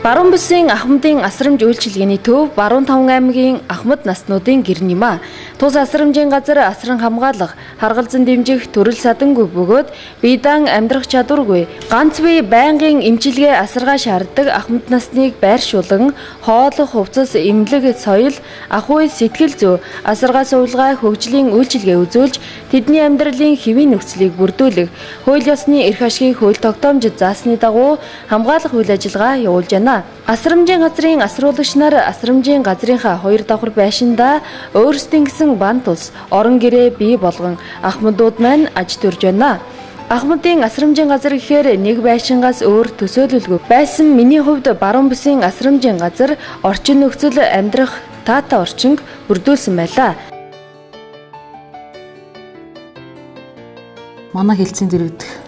Баруун бүсийн ахмадын асрамж үйлчилгээний төв Баруун Таван аймгийн ахмад наснуудын гэр юм а. Тус асрамжийн газар асран хамгаалах, харгалзан дэмжих төрөл садангүй бөгөөд биедан амьдрах чадваргүй ганц бие байнгын эмчилгээ асаргаа шаарддаг ахмад насныг байршуулан хоол, хувцас, эмнэлэг, соёл, ах уй сэтгэл зүй, асаргаа сувилгаа хөгжлийн үйлчилгээ үзүүлж тэдний амьдралын хэвийн нөхцөлийг бүрдүүлэх, хууль ёсны эрх ашигын хууль тогтоомжид заасны дагуу хамгаалах үйл ажиллагаа явуулж байна. Асрамжийн газрын асруулагч нар асрамжийн газрынхаа хоёр давхар байшиндаа өөрсдийн гэсэн бант ус, орон гэрээ бий болгон ахмадууд маань аж төрж байна. Ахмадын асрамжийн газар гэхээр нэг байшингаас өөр төсөөлөлгүй байсан. Миний хувьд Баруун бүсийн асрамжийн газар орчин нөхцөл амьдрах таатай орчинг бүрдүүлсэн байлаа. Манай хэлцэн дэрэгдэх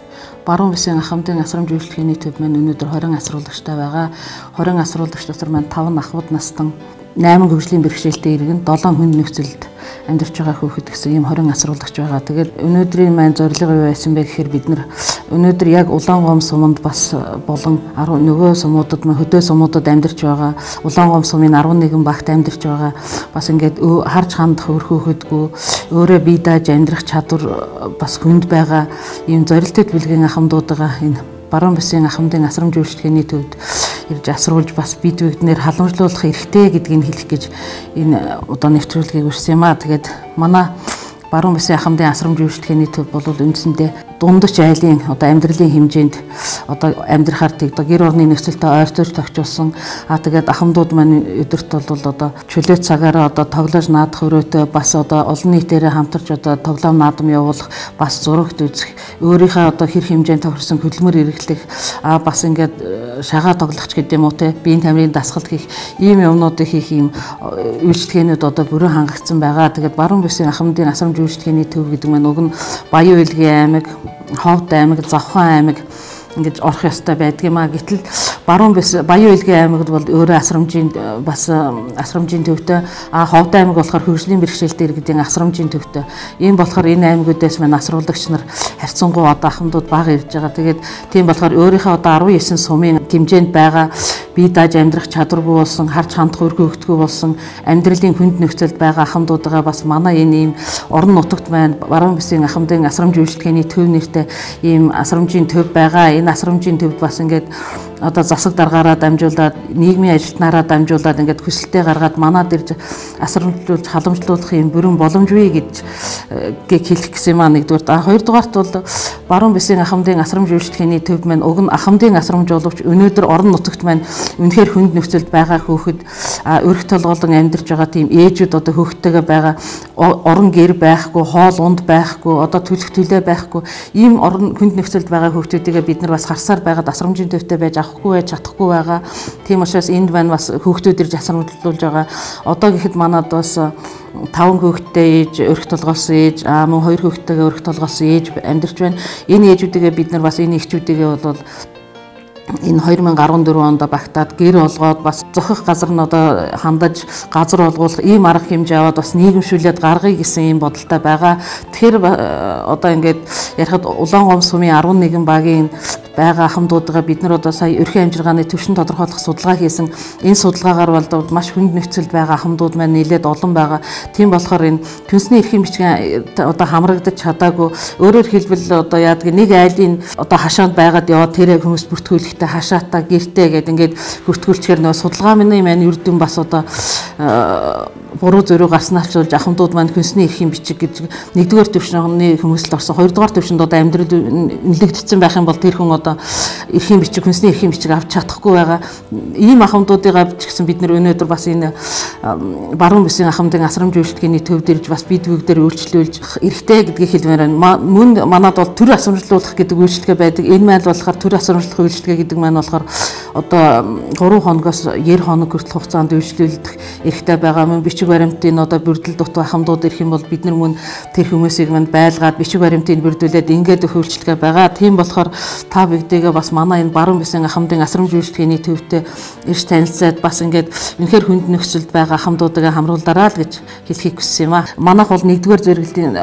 Баруун бүсийн ахмадын асрамж үйлчлэгээний төв маань өнөөдөр 20 асруулагчтай байгаа. 20 асруулагч дотор маань 5 ахмад настан 8 хөгжлийн бэрхшээлтэй иргэн 7 хүн нөхцөлд амьдарч байгаа хүүхэд гэсэн ийм 20 асруулагч байгаа. Тэгээд өнөөдрийн маань зорилго юу байсан бэ гэхээр бид нар өнөөдөр яг Улаангом суманд бас болон нөгөө сумуудад хөдөө сумуудад амьдарч байгаа. Улаангом сумын 11 багт амьдарч байгаа. Бас ингээд харж хандах өр хүүхэдгүй өөрөө бие дааж амьдрах чадвар бас хүнд байгаа ийм зорилттой бүлгийн ахмадуудаа энэ Баруун бүсийн ахмадын асрамж үйлчлэгээний төвд ирж асруулж бас бид бүгднээр халамжлуулах эрхтэй гэдгийг хэлэх гэж энэ одоо нэвтрүүлгийг өрсөн юм а. Тэгээд манай Баруун бүсийн ахмадын асрамж үйлчлэгээний төв бол үндсэндээ дундаж айлын одоо амьдралын хэмжээнд одоо амьдрахаар гэр орны нөхцөлтэй ойртож тогтчулсан. Тэгээд ахмадууд маань өдөрт бол одоо чөлөө цагаараа одоо тоглож наадах өрөөтэй бас одоо олон нийтээрээ хамтарч одоо тоглоом наадам явуулах, бас зурагт үзэх, өөрийнхөө одоо хэр хэмжээнд тохирсон хөдөлмөр эргэлдэх, бас ингээд шагаа тоглохч гэдэг юм уу те, биеийн тамирын дасгалт хийх ийм юмнуудыг хийх ийм үйлчлэгээнүүд одоо бүрэн хангагдсан байгаа. Тэгээд Баруун бүсийн ахмадын асрамж үйлчлэгээний төв гэдэг маань уг нь Баян Уйлгийн аймаг, Ховд аймаг, Завхан аймаг ингэж орох ёстой байдгийм а. Гэтэл Баруун бүс Баян Уйлгийн аймагт бол өөрөө асрамжийн бас асрамжийн төвтэй, Ховд аймаг болохоор хөгжлийн бэрхшээлтэй иргэдийн асрамжийн төвтэй. Ийм болохоор энэ аймагуудаас маань асруулагч нар харьцангуй одоо ахмадууд бага ирж байгаа. Тэгээд тийм болохоор өөрийнхөө одоо 19 сумын хэмжээнд байгаа бие дааж амьдрах чадваргүй болсон, харж хандах өргө өгдөггүй болсон амьдралын хүнд нөхцөлд байгаа ахмадуудаа бас манай энэ ийм орон нутагт маань Баруун бүсийн ахмадын асрамж үйлчлэгээний төв нэртэй ийм асрамжийн төв байгаа. Энэ асрамжийн төвд бас ингээд одоо засаг даргаараа дамжуулаад нийгмийн ажилтнаараа дамжуулаад ингээд хүсэлтээ гаргаад манад ирж асрамжлуулж халамжлуулах юм бүрэн боломжгүй гэж хэлэх гэсэн юм а. Нэгдүгээр, хоёрдугаарт бол Баруун бүсийн ахмадын асрамж үйлчлэгээний төв маань уг нь ахмадын асрамж боловч өнөөдөр орон нутагт маань үнэхээр хүнд нөхцөлд байгаа хүүхэд өрх толгоолон амьдарч байгаа тийм ээжүүд одоо хүүхдтэйгээ байгаа орон гэр байхгүй, хоол унд байхгүй, одоо төлөх төлөө байхгүй ийм орон хүнд нөхцөлд байгаа хүүхдүүдийг бид нар бас харсаар байгаад асрамжийн төвтэй байж авахгүй байж чадахгүй байгаа. Тийм учраас энд маань бас хүүхдүүд ирж асрамжлуулж байгаа. Одоо гэхэд манад бас 5 хүүхэдтэй ээж, өрх толгоос ээж, мөн 2 хүүхэдтэйгээ өрх толгоос ээж амьдарч байна. Энэ ээжүүдийгээ бид нар бас энэ эхчүүдийгээ бол энэ 2014 онд багтаад гэр олгоод бас зохих газар нь одоо хандаж газар олгуулах ийм арга хэмжээ аваад бас нийгэмшүүлээд гаргая гэсэн ийм бодолтой байгаа. Тэгэхээр одоо ингээд ярихад Улаангом сумын 11 багийн байгаа ахмадуудаа бид нар одоо сая ерхий амжиргааны төвшин тодорхойлох судалгаа хийсэн. Энэ судалгаагаар бол маш хүнд нөхцөлд байгаа ахмадууд маань нэлээд олон байгаа. Тийм болохоор энэ хүнсний эрхийн бичгийн одоо хамрагдаж чадаагүй, өөрөөр хэлбэл одоо яадаг нэг айлын одоо хашаанд байгаад яваад тэр хүмүүс бүртгүүлэхдээ хашаатаа гэртээ гэдэг ингээд бүртгүүлчихээр нөө судалгаа маань үрдэн бас одоо буруу зөрүү гарснаас болж ахмадууд маань хүнсний эрхийн бичиг гэж нэгдүгээр төвшний хүмүүст л орсон. Хоёрдугаар төвшөнд одоо амьдрал нэлэгдсэн байх юм бол тэр хүн одоо эрхийн бичиг, хүнсний эрхийн бичиг авч чадахгүй байгаа. Ийм ахмадуудыг авч гисэн бид нар өнөөдөр бас энэ Баруун бүсийн ахмадын асрамж үйлчлэгээний төвд ирж бас бид бүгдээр үйлчлүүлж эрхтэй гэдгийг хэлмээр байна. Мөн манад бол төр асрамжлуулах гэдэг үйлчлэгээ байдаг. Энэ маань болохоор төр асрамжлах үйлчлэгээ гэдэг маань болохоор одоо 3 хоногоос 90 хоног хүртэл хугацаанд үйлчлүүлэх эрхтэй байгаа. Мөн бичиг баримтын одоо бүрдэл дутуу ахмадууд ирэх юм бол бид нар мөн тэр хүмүүсийг манд байлгаад бичиг баримтыг бүрдүүлээд ингээд хөвчлөгээ байгаа. Тийм болохоор та бүгдийгээ бас манай энэ баруун бэсийн ахмадын асрамж үйлчлэгээний төвтэй ирж танилцаад бас ингээд үнэхээр хүнд нөхцөлд байгаа ахмадуудаа хамруулаарай л гэж хэлхийг хүссэн юм аа. Манайх бол 1-р зэрэглэлийн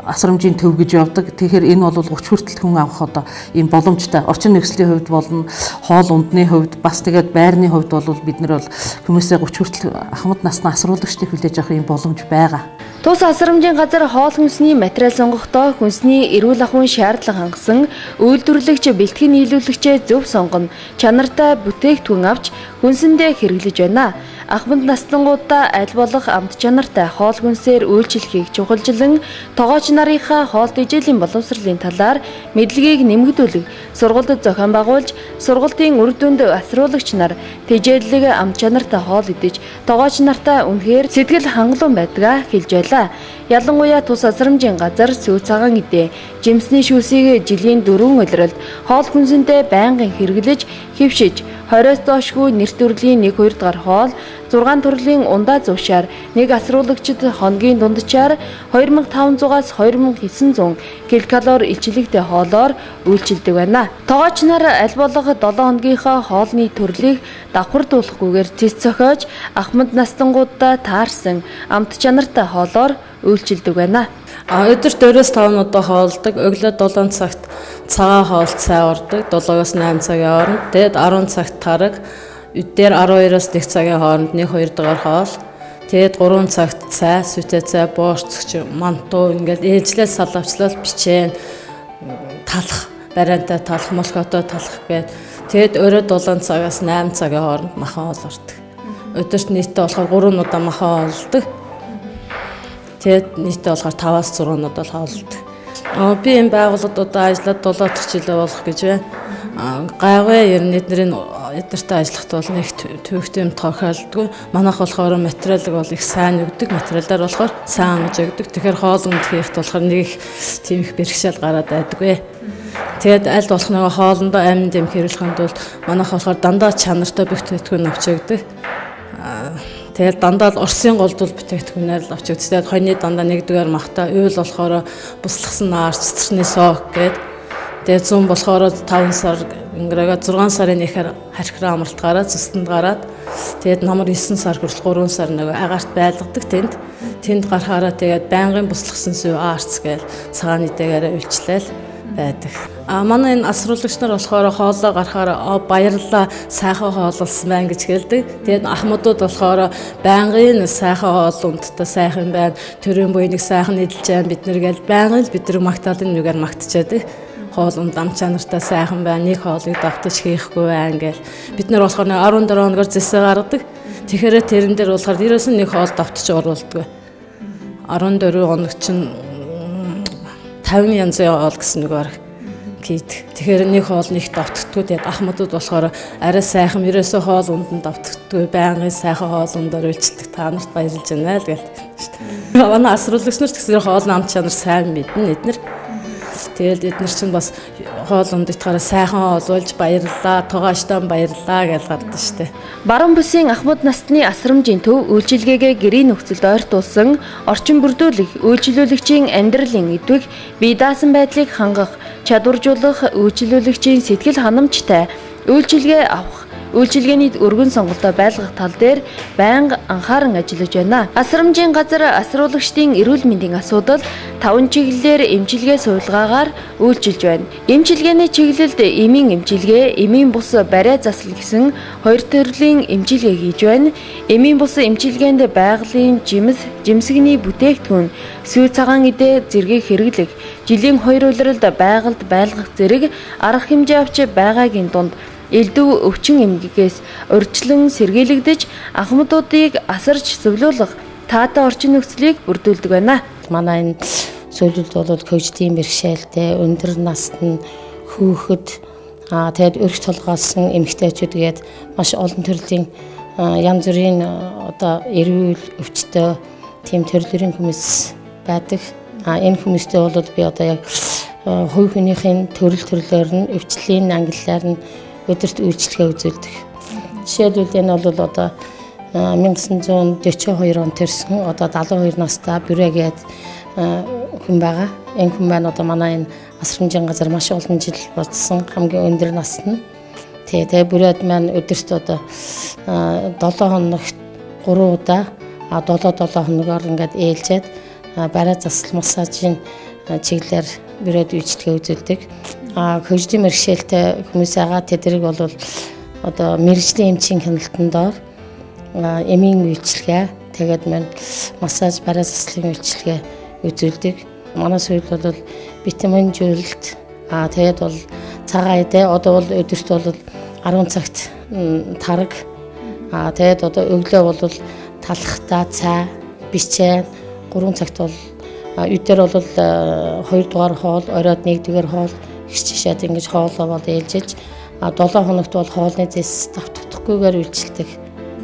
асрамжийн төв гэж явдаг. Тэгэхээр энэ бол 30 хүртэл хүн авах одоо ийм боломжтой. Орчин нөхцөлийн хувьд болон хоол ундны хувьд бас тэгээд байрны хувьд бол бид нар бол хүмүүсээ 30 хүртэл ахмад насны асруулагчдыг хүлээж авах ийм боломж байгаа. Тус асрамжийн газар хоол хүнсний материал сонгохдоо хүнсний эрүүл ахуйн шаардлага хангасан үйлдвэрлэгч бэлтгэн нийлүүлэгчээ зөв сонгоно, чанартай бүтээгдэхүүн авч хүнсэндээ хэрэглэж байна. Ахмад наслангуудаа аль болох амт чанартай хоол хүнсээр үйлчлэхийг чухалчлан тогооч нарынхаа хоол тэжээлийн боловсролын талаар мэдлэгийг нэмэгдүүлэх, сургалтад зохион байгуулж, сургалтын үр дүнд асруулагч нар тэжээллэг амт чанартай хоол идэж, тогооч нартай үнэхээр сэтгэл хангалуун байдгаа хэлж байлаа. Ялангуяа тус асрамжийн газар сүү цагаан идэ, жимсний шүүсийг жилийн 4 улиралд хоол хүнсэндээ байнгын хэрэглэж, хэвшиж, 20-с доошгүй нэр төрлийн 1-2 дахь хоол, 6 төрлийн ундаа зуушаар нэг асруулагчид хоногийн дунджаар 2500-аас 2900 ккал илчлэгтэй хоолоор үйлчилдэг байна. Тогооч нар аль болох 7 хоногийнхоо хоолны төрлийг давхардуулахгүйгээр цэц цохиож ахмад наслангуудаа таарсан амт чанартай хоолоор үйлчилдэг байна. Өдөрт 4-5 минутаа хоолдог, өглөө 7 цагт цагаан хоолт цай ордог, 7-оос 8 цагийн хооронд. Тэгэд 10 цагт тараг, өдөр 12-оос 1 цагийн хооронд 1-2 дахь хоол. Тэгэд 3 цагт цай, сүтэ цай, боорцогч, мантуу ингээд ээлжлэл салавчлал бичээн талах, бариантай талах, молкотой талах гээд тэгэд өрөө 7 цагаас 8 цагийн хооронд махан хоол ордог. Өдөрт нийтдээ болохоор 3 удаа махан хоолдог. Тэгэд нийтдээ болохоор 5-аас 6 удаа хоолдог. Би энэ байгууллагуудаа ажиллаад 7 дахь жилээ болох гэж байна. Гайваа ер нь эднэрийн эднэртэй ажиллахад бол нэг төвөгтэй юм тохиолддог. Манайх болохоор материалыг бол их сайн өгдөг. Материалаар болохоор сайн ангаж өгдөг. Тэгэхээр хоол унд хийхд болохоор нэг их тийм их бэрхшээл гараад байдаггүй. Тэгэд аль болох нэг хоолндоо амин дэм хэрэглэхэд бол манайх болохоор дандаа чанартай бүтээгдэхүүн авч өгдөг. Тэгэл дандаа л Оросын голдвол бүтээгдэхүүнээр л авч өгдөг. Хойны дандаа 1-р махта, уйл болохоор буслахсан наар, цэцэрхний сок гээд. Тэгээд зүүн болохоор 5 сар өнгөрөөгөө 6 сарын нэхэр харьхраа амралт гараад, зүстэнд гараад. Тэгээд намар 9 сар хүртэл 3 сар нэг агаарт байлгадаг тэнд. Тэнд гарахаараа тэгээд байнгын буслахсан сүү аарц гээл цагааны дээрээ үйлчлээл байдаг. Манай энэ асруулагч нар болохоор хоолоо гарахаар баярлалаа, сайхан хооллсон байна гэж хэлдэг. Тэгээд ахмадууд болохоор байнгын сайхан хоол ундтай сайхан байна, төрийн буйныг сайхан эдэлж байна бид нар гээл байнгын бидрэг магтаалын нүгээр магтчихад хоол унд ам чанартай сайхан байна, нэг хоолыг давтаж хийхгүй байна гээл. Бид нар болохоор 14 хоногор зэсээ гаргадаг. Тэгэхээр тэрэн дээр болохоор ерөөсөн нэг хоол давтаж оруулдаг. 14 хоног чинь 50 янзын хоол гэсэн нэг баг хийдэг. Тэгэхээр нэг хоол нэг давтагдгүй. Тэгээд ахмадууд болохоор арай сайхан ерөөсөө хоол ундан давтагдгүй, байнгын сайхан хоол ундаар үйлчлдэг. Та нарт баярлж байна л гэлээ шүү дээ. Манай асруулагч нар ч гэсэн хоол ам чанар сайн мэднэ эднэр. Тэгэл эднэр чинь бас хоол ундтайгаараа сайхан хоолуулж баярлалаа, тогааштай баярлалаа гэж гардаг шүү дээ. Баруун бүсийн ахмад насны асрамжийн төв үйлчилгээгээ гэрийн нөхцөлд ойртуулсан, орчин бүрдүүлэх, үйлчилүүлэгчийн амьдралын эдвэх, бие даасан байдлыг хангах, чадваржуулах, үйлчилүүлэгчийн сэтгэл ханамжтай үйлчилгээ авах, үйлчилгээний өргөн сонголтоо байлгах тал дээр байнга анхааран ажиллаж байна. Асрамжийн газар асруулагчдын эрүүл мэндийн асуудал 5 чиглэлээр эмчилгээ сувилгаагаар үйлчилж байна. Эмчилгээний чиглэлд эмийн эмчилгээ, эмийн бус бариа засал гэсэн 2 төрлийн эмчилгээ хийж байна. Эмийн бус эмчилгээнд байгалийн жимс, жимсгний бүтээгдэхүүн, сүү цагаан идэ зэргийг хэрэглэх, жилийн 2 улиралд байгальд байлгах зэрэг арга хэмжээ авч байгаагийн дунд элдв өвчин эмгэгээс урьдчилан сэргийлэгдэж ахмадуудыг асарч зөвлөх таатай орчин нөхцөлийг бүрдүүлдэг байна. Манай энэ зөвлөлд бол хөгжлийн бэрхшээлтэй, өндөр насны хүүхэд, тэгээд өрх толгойлсон эмэгтэйчүүд гээд маш олон төрлийн янз бүрийн одоо эрүүл өвчтөй тийм төрлийн хүмүүс байдаг. Энэ хүмүүстээ бол би одоо яг хувь хүнийхээ төрлөөр нь өвчлийн ангиллаар нь өдөрт үйлчлэгээ үзүүлдэг. Жишээлбэл энэ бол одоо 1942 онд төрсэн одоо 72 настай бүрээгээд хүн байгаа. Энэ хүн маань одоо манай энэ асрамжийн газар маш олон жил болсон хамгийн өндөр насны. Тэгээ бүрээд маань өдөрт одоо 7 хоногт 3 удаа 7 хоногоор ингээд ээлжээд бараа засал массажийн чиглэлээр бүрээд үйлчлэгээ үзүүлдэг. Хөгжлийн мэргэжлтэй хүмүүс байгаа. Тэднийг бол одоо мэргэжлийн эмчийн хяналтанд доор эмийн үйлчлэгээ тэгээд маань массаж бараа заслын үйлчлэгээ үзүүлдэг. Манай сүйд бол витаминжуулалт тэгээд бол цагаан эдээ одоо бол өдөрт бол 10 цагт тараг тэгээд одоо өглөө бол талхтаа цай бичээ 3 цагт бол өдөр бол 2 дугаар хоол оройд 1 дугаар хоол хичээшээд ингэж хоолоо бол ээлжиж 7 хоногт бол хоолны зэс давтахдахгүйгээр үйлчилдэг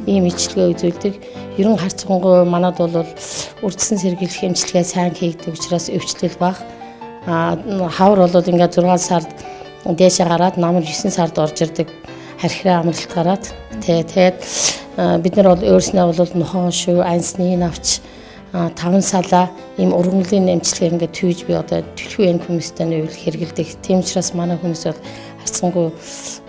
ийм үйлчлэгээ үзүүлдэг. Ерөн харцангуй манад бол үрдсэн сэргийлэх эмчилгээ сайн хийгдэг учраас өвчлөл баг. Хавар бол ингээд 6 сард дээшээ гараад намар 9 сард орж ирдэг. Хархираа амралт гараад тэгээд бид нар бол өөрснөө бол нохоо шүү, айсны навч 5 салаа ийм ургамлын эмчилгээ ингээд түйж би одоо төлхөө энэ хүмүүстэй нэвэл хэрэгэлдэг. Тийм учраас манай хүмүүс бол харцангуй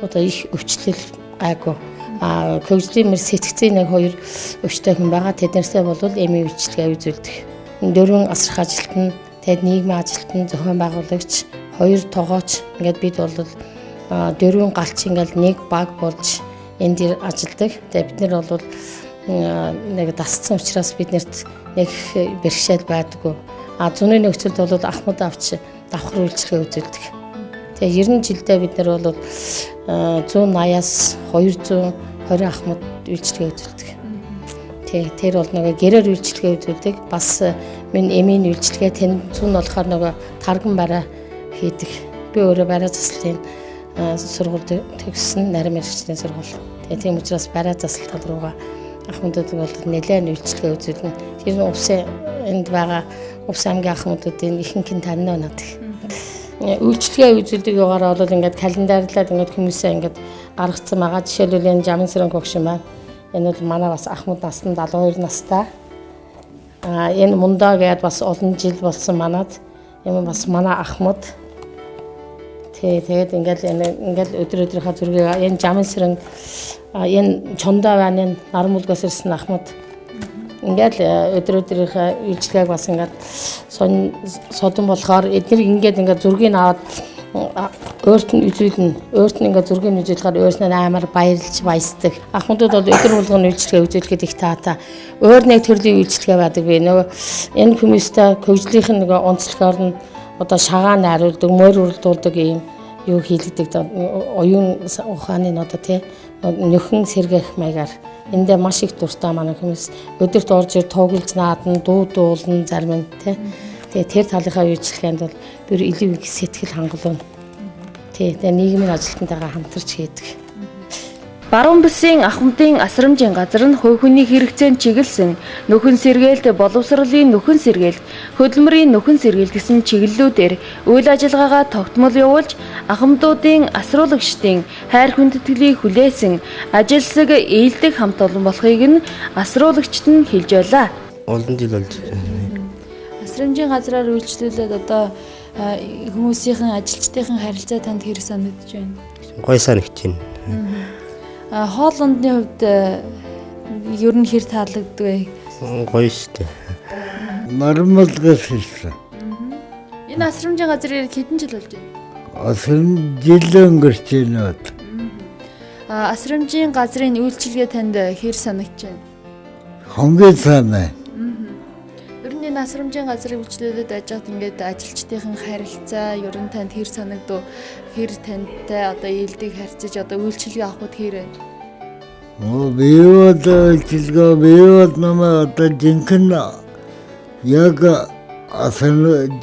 одоо их өвчлөл гайгүй. Хөгжлийн мэр сэтгцийн 1-2 өвчтэй хүн байгаа. Тэднэртэй бол эмийн үйлчлэгээ үзүүлдэг. 4 асрах ажилтан, тэгээд нийгмийн ажилтан, зохион байгуулагч, 2 тогооч ингээд бид бол 4 галч ингээд 1 баг болж энэ дээр ажилдаг. Тэгээд бид нар бол нэг дасцсан учраас биднэрт нэг бэрхшээл байдаггүй. Зуны нөхцөлд бол ахмад авч давхар үйлчлэгээ үзүүлдэг. Тэгээ 90 жилдээ бид нар бол 180-аас 220 ахмад үйлчлэгээ үзүүлдэг. Тэр бол нөгөө гэрээр үйлчлэгээ үзүүлдэг. Бас минь эмийн үйлчлэгээ тэнд зүүн болохоор нөгөө тарган бараа хийдэг. Би өөрөө бараа заслын сургууль төгссөн, нарийн мэргэжлийн сургууль. Тийм учраас бараа засал тал руугаа ахмадууд бол нэлээд үйлчлэгээ үзүүлнэ. Тэр нь увсын энд байгаа Увс аймгийн ахмадуудын ихэнх нь таньна надад. Үйлчлэгээ үзүүлдэг яваараа бол ингээд календарлаад ингээд хүмүүсээ ингээд гаргацсан байгаа. Жишээлбэл энэ Жамансрын гогшин байна. Энэ бол манай бас ахмад насны 72 настай. Энэ мундаа гээд бас олон жил болсон манад. Энэ бас манай ахмад. Тэгээд ингээд өдрийнхаа зүргээ энэ Жамансрын энэ чондоо байна. Нармулгаас ирсэн ахмад. Ингээд өдрийнхаа үйлчлэгийг бас ингээд содон болохоор эдгээр ингээд зургийг аваад өөрт нь үзүүлнэ. Өөрт нь ингээд зургийг үзүүлэхээр өөрснөө амар баярлж баясдаг. Ахмадууд бол өдөр болгоно үйлчлэгээ үзүүлэхэд их таатай. Өөр нэг төрлийн үйлчлэгээ байдаг би. Нөгөө энэ хүмүүстэй хөгжлийнх нь нөгөө онцлогоор нь одоо шагаан хариулдаг, морь уралдуулдаг юм юу хийлэгдэг. Оюун ухааны одоо тий нөхөн сэргэх маягаар эндээ маш их дуртай манай хүмүүс өдөрт орж ир тоглож наадна, дуулна зарим нь тий. Тэгээ тэр талынхаа үйлчлэгэнд бол бүр илүү их сэтгэл хангалуун. Тэгээ нийгмийн ажилтнтайгаа хамтарч хийдэг. Баруун бүсийн ахмадын асрамжийн газар нь хувь хүний хэрэгцээнд чиглэсэн нөхөн сэргээлт, боловсролын нөхөн сэргээлт, хөдөлмөрийн нөхөн сэргээлт гэсэн чиглэлүүдээр үйл ажиллагаагаа тогтмол явуулж ахмадуудын асруулагчдын хайр хүндэтгэлийг хүлээсэн ажилсаг ээлдэг хамт олон болохыг нь асруулагчид нь хэлж байлаа. Олон жил болж асрамжийн газраар үйлчлүүлээд одоо хүмүүсийн ажилчдын харилцаа танд хэрэг санагдаж байна? Гоё санагдаж байна. Хоолндны хувьд ер нь хэр таалагддаг вэ? Гоё шүү дээ. Нормалгаас хэлсэн. Энэ асрамжийн газраар хэдэн жил болж байна? Асрам жил өнгөрч байна. Асрамжийн газрын үйлчилгээ танд хэр санагдаж байна? Хамгийн сайн байна. Ер нь энэ асрамжийн газрын үйлчлүүлээд ажиад ингээд ажилчдын харилцаа ер нь танд хэр санагдав? Хэр тантай одоо ээлдэг харьцаж одоо үйлчилгээ авахд хэр байна? Биевод үйлчилгээ биевод намаа одоо жинхэнэ яг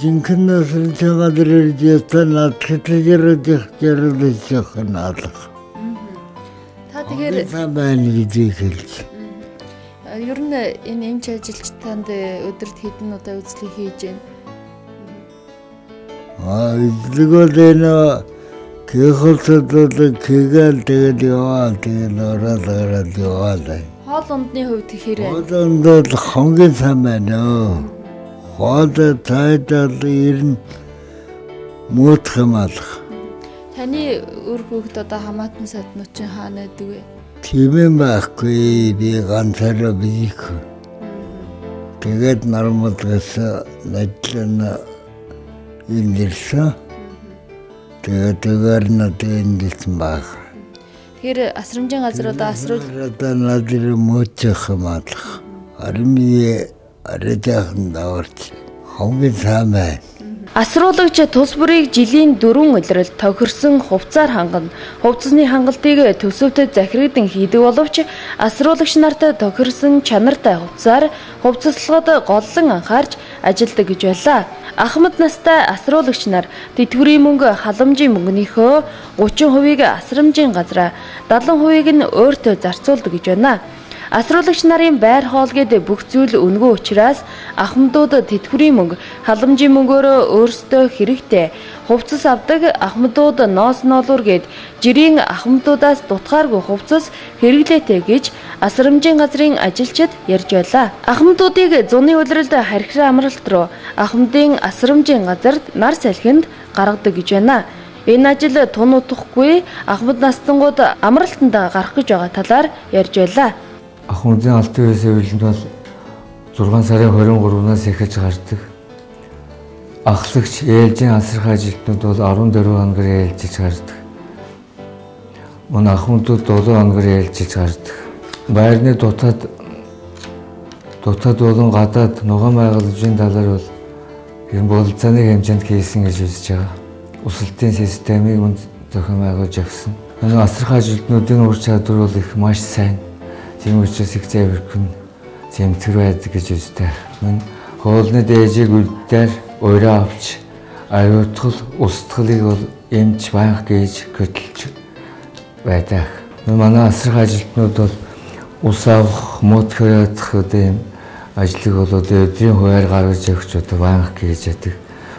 жинхэнэ асрамжийн газрын дэвтэн надхитлэгэрэж яхнаалах. Та тэгэхээр сайн байна гэж хэлж. Ер нь энэ эмч ажилч танд өдөрт хэдэн удаа үзлэг хийж байна? Үзлэгүүд энэ кихолцодод кигэл тэгээд яваа тэгээд ороод яваа. Хоол ундны хувьд хэр вэ? Хоол унд хамгийн сайн байна. хоолой цайдал ирнэ муудах юм алах. Таны өр хүүхэд одоо хамаатан саднууд чинь хаана байдаг вэ? Тийм юм байхгүй би ганцаараа бийх. Тэгээд нормалгаас надлана имдэрсэн. Тэгээд надад имдэрсэн баг. Тэгэхээр асрамжийн газруудаа асруул Одоо надад муучих юм алах. Арми арэдэхэн даварч хамгийн сайн байна. Асруулагч тус бүрийг жилийн 4 улирал тохирсон хувцаар хангана. Хувцасны хангалтыг төсөвтөд захирагдсан хийдэг боловч асруулагч нарт тохирсон чанартай хувцаар хувцаслахад голлон анхаарч ажилдаг гэж байлаа. Ахмад настай асруулагч нар тэтгэврийн мөнгө халамжийн мөнгөнийхөө 30%-ийг асрамжийн газраа 70%-ийг нь өөртөө зарцуулдаг гэж байна. Асруулагч нарын байр хоол гээд бүх зүйл үнэгүй учраас ахмадууд тэтгэврийн мөнгө, халамжийн мөнгөөр өөрсдөө хэрэгтэй хувцас авдаг. Ахмадууд ноос ноолуур гээд жирийн ахмадуудаас дутгааргүй хувцас хэрэглээтэй гэж асрамжийн газрын ажилчид ярьж байлаа. Ахмадуудыг зуны улиралд харьхраа амралт руу ахмадын асрамжийн газарт нар салхинд гаргадаг гэж байна. Энэ ажил тун утахгүй ахмад настангууд амралтанд гарах гэж байгаа талаар ярьж байлаа. Ахмадын алтан үеийн үйлэнд бол 6 сарын 23-наас эхэлж гардаг. Ахлагч ээлжийн асарх ажилтнууд бол 14 хоногор ээлжиж гардаг. Мөн ахмадууд 7 хоногор ээлжиж гардаг. Байрны дутаад болон гадаад нугаан байгуулагчийн талаар бол бололцооны хэмжээнд хийсэн гэж үзэж байгаа. Усалтын системийг мөн зохион байгуулж өгсөн. Энэ асарх ажилтнуудын ур чадвар бол их маш сайн. Тийм учраас их зэвэрхэн зэмцгэр байдаг гэж үздэг. Мөн хоолны дээжийг үлдээр өөрөө авч аюутгал устгалыг бол эмч банк гэж хөтөлж байдаг. Манай асарх ажилтнууд бол ус авах, мод хөрөөдөх үеийн ажлыг бол өдрийн хуваар гаргаж өгч одоо банк гэж яддаг.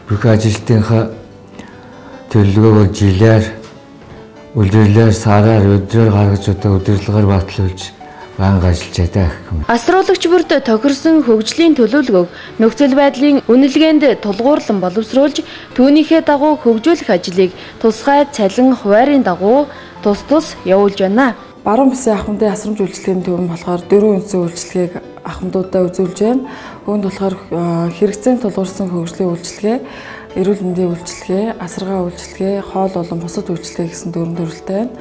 Бүх ажилтнынхаа төлөвлөгөө бол жилээр, улирлаар, сараар өдрөөр гаргаж одоо удирдлагаар батлуулж банк ажиллаж байдаг. Асруулагч бүрт тохирсон хөгжлийн төлөвлөгөөг нөхцөл байдлын үнэлгээнд тулгуурлан боловсруулж түүнийхээ дагуу хөгжүүлэх ажлыг тусгай цалин хуваарийн дагуу тус явуулж байна. Баруун бүсийн ахмадын асрамж үйлчлэгийн төв нь болохоор 4 үндсэн үйлчлэгийг ахмадуудаа үзүүлж байна. Үүнд болохоор хэрэгцээнд тулгуурсан хөгжлийн үйлчлэгээ, эрүүл мэндийн үйлчлэгээ, асаргаа үйлчлэгээ, хоол болон бусад үйлчлэгээ гэсэн 4 төрөлтэй байна.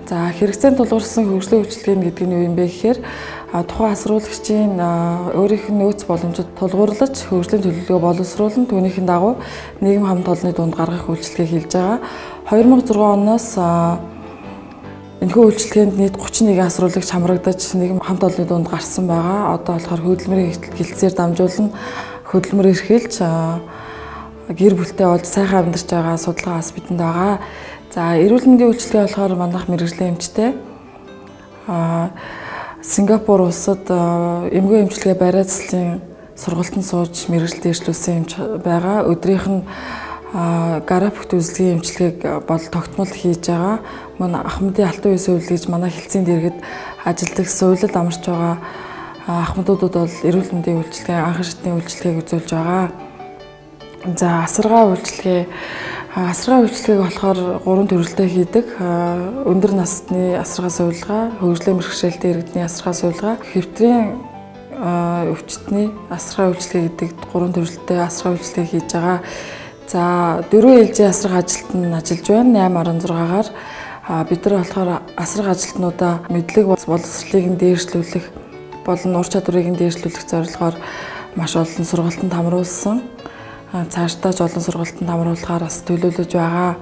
За хэрэгцээнд тулгуурсан хөгжлийн үйлчлэгээ гэдэг нь юу юм бэ гэхээр тухайн асруулагчийн өөрийнх нь нөөц боломжид тулгуурлаж хөгжлийн төлөвлөгөө боловсруулан түүнийхэн дагуу нийгэм хамт олонны дунд гаргах үйлчлэгийг хийж байгаа. 2006 оноос энэхүү үйлчлэгээнд нийт 31 асруулагч хамрагдаж нийгэм хамт олонны дунд гарсан байгаа. Одоо болохоор хөдөлмөрийн хилцээр дамжуулан хөдөлмөр эрхэлж гэр бүлтэй болж сайхан амьдарч байгаа судалгаас бидэнд байгаа. За эрүүл мэндийн үйлчлэгээ болохоор манайх мэрэгжлийн эмчтэй. Сингапур улсад эмгэн эмчилгээ бариа цэцлийн сургалтанд сууж мэрэгжил дэвшлүүлсэн эмч байгаа. Өдрийнх нь гараа бүхт үзлэгийн эмчилгээг бол тогтмол хийж байгаа. Мөн ахмадын алтан үеийн суйль гэж манай хэлтсийн дэргэд ажилдаг суйлд амарч байгаа ахмадуудад бол эрүүл мэндийн үйлчлэгээ, анхан шатны үйлчлэгийг үзүүлж байгаа. За асаргаа үйлчлэгийг болохоор 3 төрөлтэй хийдэг. Өндөр насны асаргаа сувилгаа, хөгжлийн бэрхшээлтэй иргэдний асаргаа сувилгаа, хэвтрийн өвчтний асаргаа үйлчлэгээ гэдэг 3 төрөлтэй асаргаа үйлчлэгийг хийж байгаа. За 4 ээлжийн асарга ажилтнууд ажиллаж байна. 8.16-гаар бид нар болохоор асарга ажилтнуудаа мэдлэг боловсролыг нь дээшлүүлэх болон ур чадварыг нь дээшлүүлэх зорилгоор маш олон сургалтанд хамруулсан. Цаашдаач олон сургалтанд хамруулахаар бас төлөвлөж байгаа.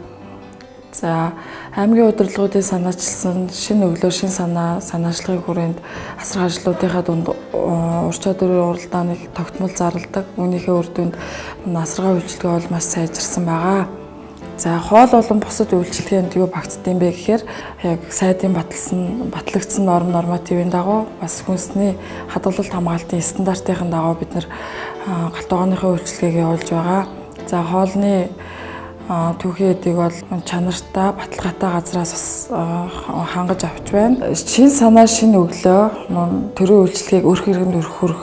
За аймгийн удирдлагуудын санаачилсан шинэ өглөөр шинэ санаачлагын хүрээнд асарга ажлуудынхаа дунд ур чадварын уралдааныг тогтмол зарладаг. Үүнийхээ үр дүнд асарга үйлчлэгээ бол маш сайжирсан байгаа. За хоол болон бусад үйлчлэгээнд юу багтдсан бэ гэхээр яг сайдын батлагдсан нормативын дагуу бас хүнсний хадгалалт хамгаалтын стандартын дагуу бид нар галт тогооныхоо үйлчлэгийг явуулж байгаа. За хоолны түүхий эдийг бол чанартай, баталгаатай газраас хангаж авч байна. Шин санаа, шин өглөө төрийн үйлчлэгийг өрх хэрэгэнд өргөх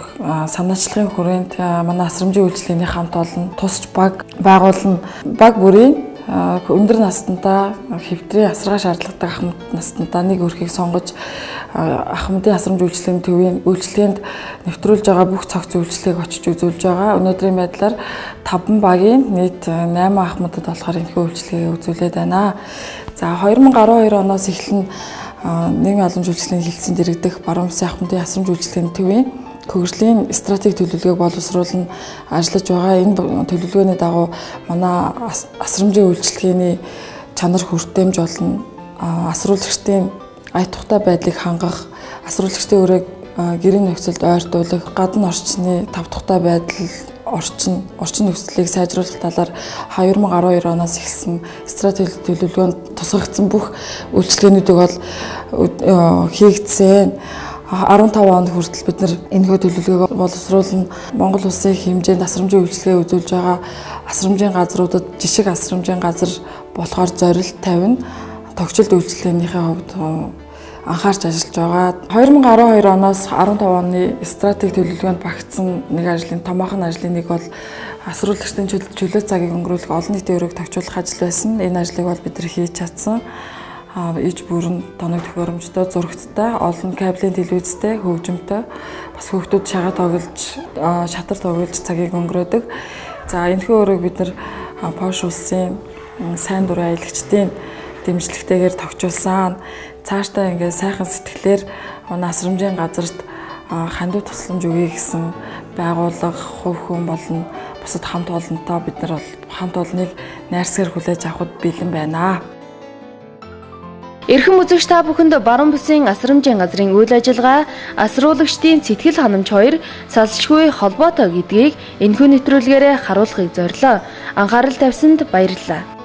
санаачлагын хүрээнд манай асрамжийн үйлчлэгийн хамт олон тусч баг байгуулна. Баг бүрийн өндөр настандаа хэвтрийн асаргаа шаардлагатай ахмад настандаа нэг өрхийг сонгож ахмадын асрамж үйлчлэгийн төвийн үйлчлэгэнд нэвтрүүлж байгаа бүх цогц үйлчлэгийг очиж үзүүлж байгаа. Өнөөдрийн байдлаар 5 багийн нийт 8 ахмадад болохоор энэхүү үйлчлэгийг үзүүлээд байна. За 2012 оноос эхлэн нийгмийн албан үйлчлэгийн хилцэн дэрэгдэх Баруун Бүсийн ахмадын асрамж үйлчлэгийн төвийн хөгжлийн стратеги төлөвлөгөөг боловсруулан ажиллаж байгаа. Энэ төлөвлөгөөний дагуу манай асрамжийн үйлчлэгээний чанар хүртээмж болон асруулагчдын ая тухтай байдлыг хангах, асруулагчдын өрөөг гэрийн нөхцөлд ойртуулах, гадна орчны тав тухтай байдал, орчин нөхцөлийг сайжруулах талаар 2012 оноос эхэлсэн стратеги төлөвлөгөөнд тусгагдсан бүх үйлчлэгээнүүдийг бол хийгдсэн. 15 онд хүртэл бид нар энэхүү төлөвлөгөөг боловсруулан Монгол улсын хэмжээнд асрамжийн үйлчлэгээ үзүүлж байгаа асрамжийн газруудад жишг асрамжийн газар болохоор зорилт тавина. Тогтчлт үйлчлэгээнийхээ хувьд анхаарч ажиллаж байгаа. 2012 оноос 15 оны стратеги төлөвлөгөөнд багтсан нэг ажлын томоохон ажлын нэг бол асруулагчдын чөлөө цагийг өнгөрүүлэх олон нийтийн өрөөг тогтчлох ажил байсан. Энэ ажлыг бол бид нар хийж чадсан. Иж бүрэн тоног төхөөрөмжтой, зурагттай, олон кабелийн телевизтэй, хөгжимтэй бас хүүхдүүд шагаа тоглож, шатар тоглож цагийг өнгөрөөдөг. За энэхүү өрөөг бид нар Польш улсын сайн дурын аялагчдын дэмжлэгтэйгээр тогтчулсан. Цаашдаа ингээд сайхан сэтгэлээр асрамжийн газарт хандив тусламж өгье гэсэн байгууллага, хувь хүн болон бусад хамт олонтой бид нар хамт олныг найрсгаар хүлээж авахд бэлэн байна. Эрхэм үзэгч та бүхэнд Баруун Бүсийн асрамжийн газрын үйл ажиллагаа асруулагчдын сэтгэл ханамж 2 салшгүй холбоотой гэдгийг энэхүү нэвтрүүлгээрээ харуулахыг зорилоо. Анхаарал тавьсанд баярлалаа.